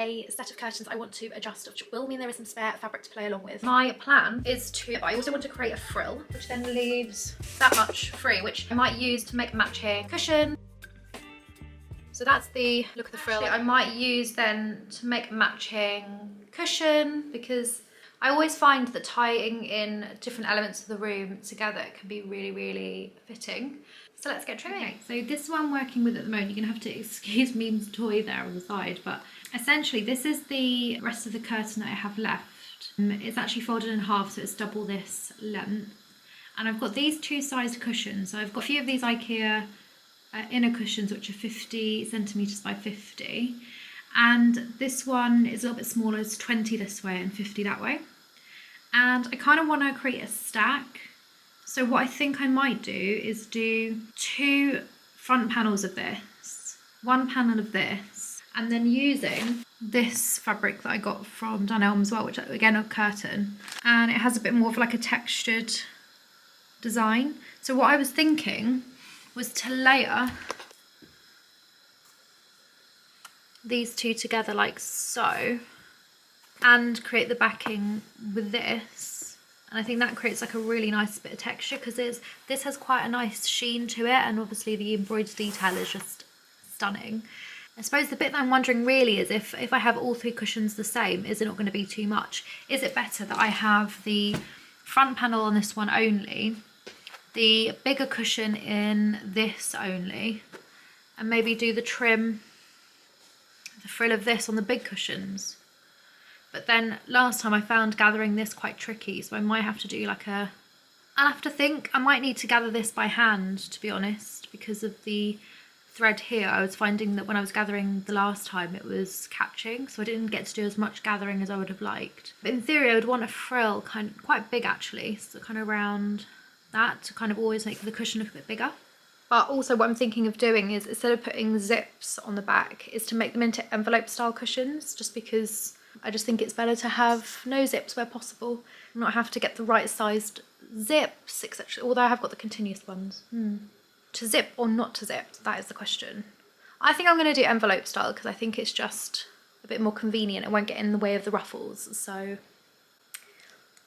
a set of curtains I want to adjust, which will mean there is some spare fabric to play along with. My plan is I also want to create a frill, which then leaves that much free, which I might use to make a matching cushion. So that's the look of the frill. I might use then to make a matching cushion, because I always find that tying in different elements of the room together can be really, really fitting. So let's get trimming. Okay, so this is what I'm working with at the moment. You're gonna have to excuse Meme's toy there on the side, but essentially this is the rest of the curtain that I have left. It's actually folded in half, so it's double this length. And I've got these two sized cushions. So I've got a few of these IKEA inner cushions, which are 50 centimeters by 50. And this one is a little bit smaller, it's 20 this way and 50 that way. And I kind of want to create a stack. So what I think I might do is do 2 front panels of this, 1 panel of this, and then using this fabric that I got from Dunelm as well, which again a curtain, and it has a bit more of like a textured design. So what I was thinking was to layer these two together like so, and create the backing with this. And I think that creates like a really nice bit of texture, because this has quite a nice sheen to it, and obviously the embroidered detail is just stunning. I suppose the bit that I'm wondering really is if I have all 3 cushions the same, is it not going to be too much? Is it better that I have the front panel on this one only, the bigger cushion in this only, and maybe do the trim, the frill of this on the big cushions? But then last time I found gathering this quite tricky, so I might have to do like I'll have to think. I might need to gather this by hand, to be honest, because of the thread here. I was finding that when I was gathering the last time it was catching, so I didn't get to do as much gathering as I would have liked. But in theory I would want a frill quite big actually, so kind of around that, to kind of always make the cushion look a bit bigger. But also what I'm thinking of doing is, instead of putting zips on the back, is to make them into envelope style cushions, just because I just think it's better to have no zips where possible, not have to get the right sized zips, etc. Although I have got the continuous ones. To zip or not to zip, that is the question. I think I'm going to do envelope style, because I think it's just a bit more convenient. It won't get in the way of the ruffles, so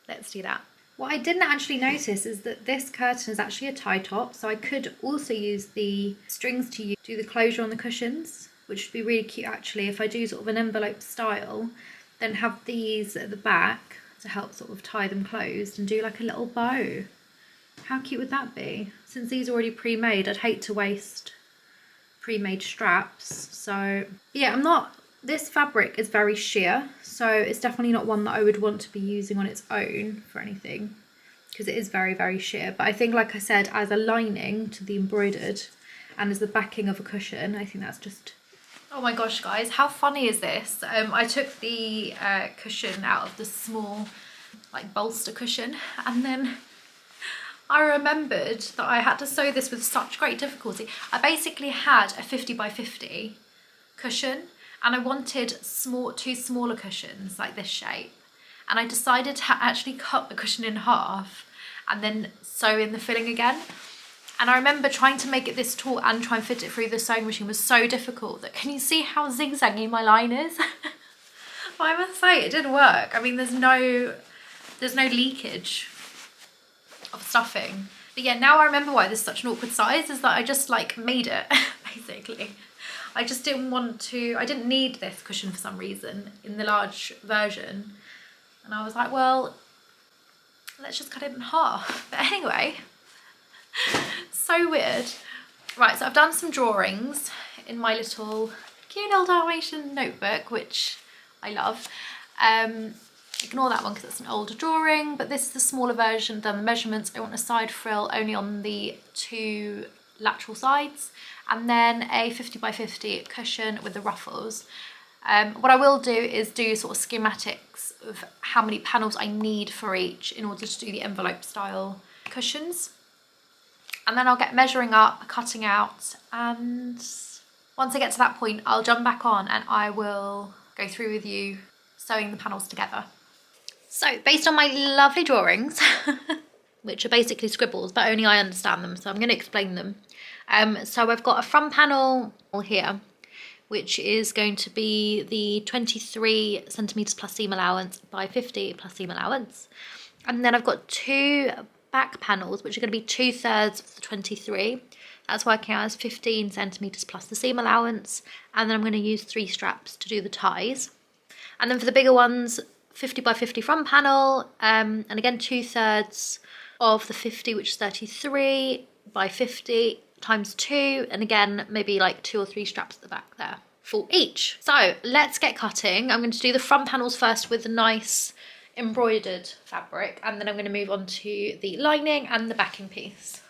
let's do that. What I didn't actually notice is that this curtain is actually a tie top, so I could also use the strings to do the closure on the cushions, which would be really cute actually if I do sort of an envelope style, then have these at the back to help sort of tie them closed, and do like a little bow. How cute would that be? Since these are already pre-made, I'd hate to waste pre-made straps. So yeah, this fabric is very sheer, so it's definitely not one that I would want to be using on its own for anything, because it is very, very sheer. But I think, like I said, as a lining to the embroidered and as the backing of a cushion, I think that's just... Oh my gosh, guys, how funny is this? I took the cushion out of the small like bolster cushion, and then I remembered that I had to sew this with such great difficulty. I basically had a 50 by 50 cushion, and I wanted 2 smaller cushions like this shape, and I decided to actually cut the cushion in half and then sew in the filling again. And I remember trying to make it this tall and try and fit it through the sewing machine was so difficult that, can you see how zigzaggy my line is? Well, I must say it did work. I mean, there's no leakage of stuffing. But yeah, now I remember why this is such an awkward size, is that I just like made it, basically. I just didn't I didn't need this cushion for some reason in the large version. And I was like, well, let's just cut it in half. But anyway, so weird. Right, so I've done some drawings in my little cute little Dalmatian notebook, which I love. Ignore that one because it's an older drawing, but this is the smaller version. Done the measurements. I want a side frill only on the 2 lateral sides, and then a 50 by 50 cushion with the ruffles. What I will do is do sort of schematics of how many panels I need for each in order to do the envelope style cushions. And then I'll get measuring up, cutting out, and once I get to that point, I'll jump back on and I will go through with you sewing the panels together. So based on my lovely drawings, which are basically scribbles, but only I understand them, so I'm going to explain them. So I've got a front panel here which is going to be the 23 centimetres plus seam allowance by 50 plus seam allowance. And then I've got 2 back panels, which are going to be 2/3 of the 23. That's working out as 15 centimetres plus the seam allowance. And then I'm going to use 3 straps to do the ties. And then for the bigger ones, 50 by 50 front panel, and again 2/3 of the 50, which is 33 by 50 times 2, and again maybe like 2 or 3 straps at the back there for each. So let's get cutting. I'm going to do the front panels first with the nice embroidered fabric, and then I'm going to move on to the lining and the backing piece.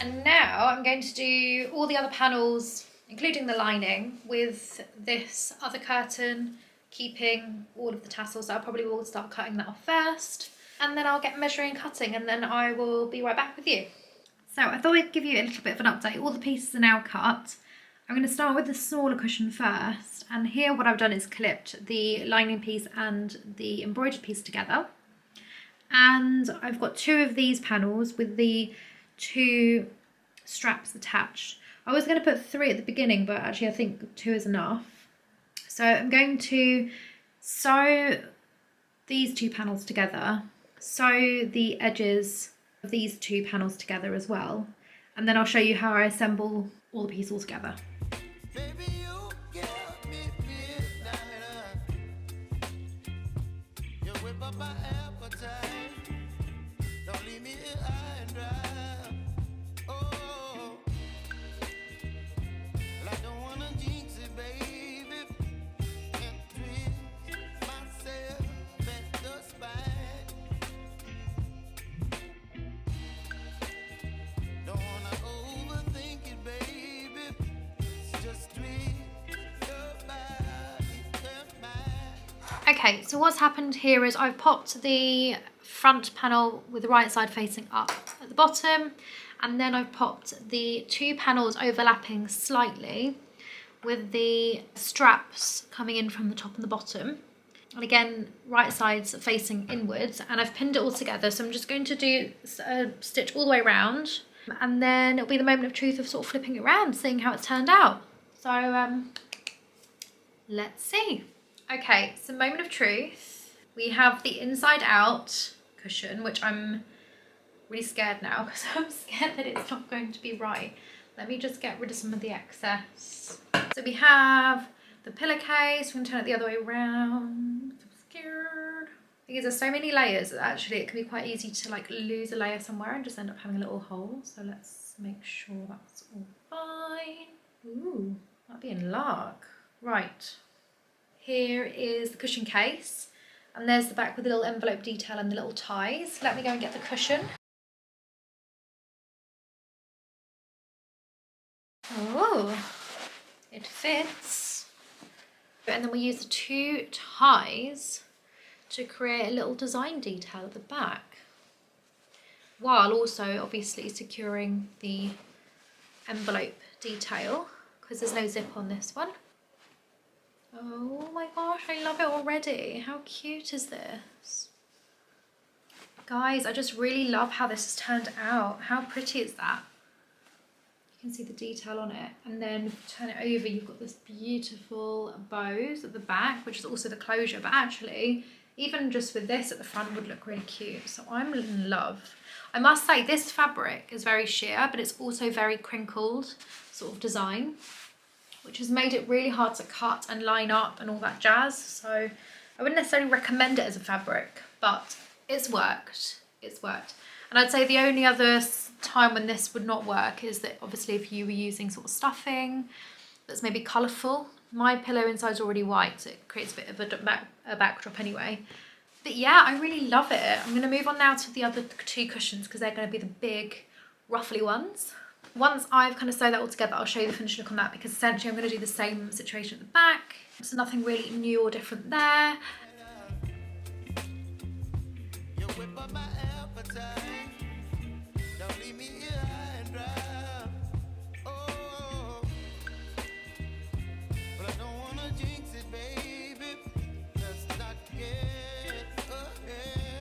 And now I'm going to do all the other panels, including the lining, with this other curtain, keeping all of the tassels. So I probably will start cutting that off first, and then I'll get measuring and cutting, and then I will be right back with you. So I thought I'd give you a little bit of an update. All the pieces are now cut. I'm going to start with the smaller cushion first, and here what I've done is clipped the lining piece and the embroidered piece together. And I've got 2 of these panels with the 2 straps attached. I was going to put 3 at the beginning, but actually I think 2 is enough. So I'm going to sew these 2 panels together, sew the edges of these 2 panels together as well, and then I'll show you how I assemble all the pieces all together. Okay, so what's happened here is I've popped the front panel with the right side facing up at the bottom, and then I've popped the 2 panels overlapping slightly with the straps coming in from the top and the bottom. And again, right side's facing inwards, and I've pinned it all together. So I'm just going to do a stitch all the way around, and then it'll be the moment of truth of sort of flipping it around, seeing how it's turned out. So let's see. Okay, so moment of truth. We have the inside out cushion, which I'm really scared now because I'm scared that it's not going to be right. Let me just get rid of some of the excess. So we have the pillowcase. We're going to turn it the other way around. I'm scared. Because there's so many layers that actually it can be quite easy to like lose a layer somewhere and just end up having a little hole. So let's make sure that's all fine. Ooh, might be in luck. Right. Here is the cushion case, and there's the back with the little envelope detail and the little ties. Let me go and get the cushion. Oh, it fits. And then we use the 2 ties to create a little design detail at the back, while also obviously securing the envelope detail because there's no zip on this one. Oh my gosh, I love it already. How cute is this? Guys, I just really love how this has turned out. How pretty is that? You can see the detail on it. And then if you turn it over, you've got this beautiful bows at the back, which is also the closure. But actually, even just with this at the front would look really cute. So I'm in love. I must say, this fabric is very sheer, but it's also very crinkled sort of design, which has made it really hard to cut and line up and all that jazz. So I wouldn't necessarily recommend it as a fabric, but it's worked. It's worked. And I'd say the only other time when this would not work is that obviously if you were using sort of stuffing that's maybe colourful. My pillow inside's already white, so it creates a bit of a backdrop anyway. But yeah, I really love it. I'm going to move on now to the other 2 cushions because they're going to be the big ruffly ones. Once I've kind of sewed that all together, I'll show you the finished look on that, because essentially I'm going to do the same situation at the back. So nothing really new or different there.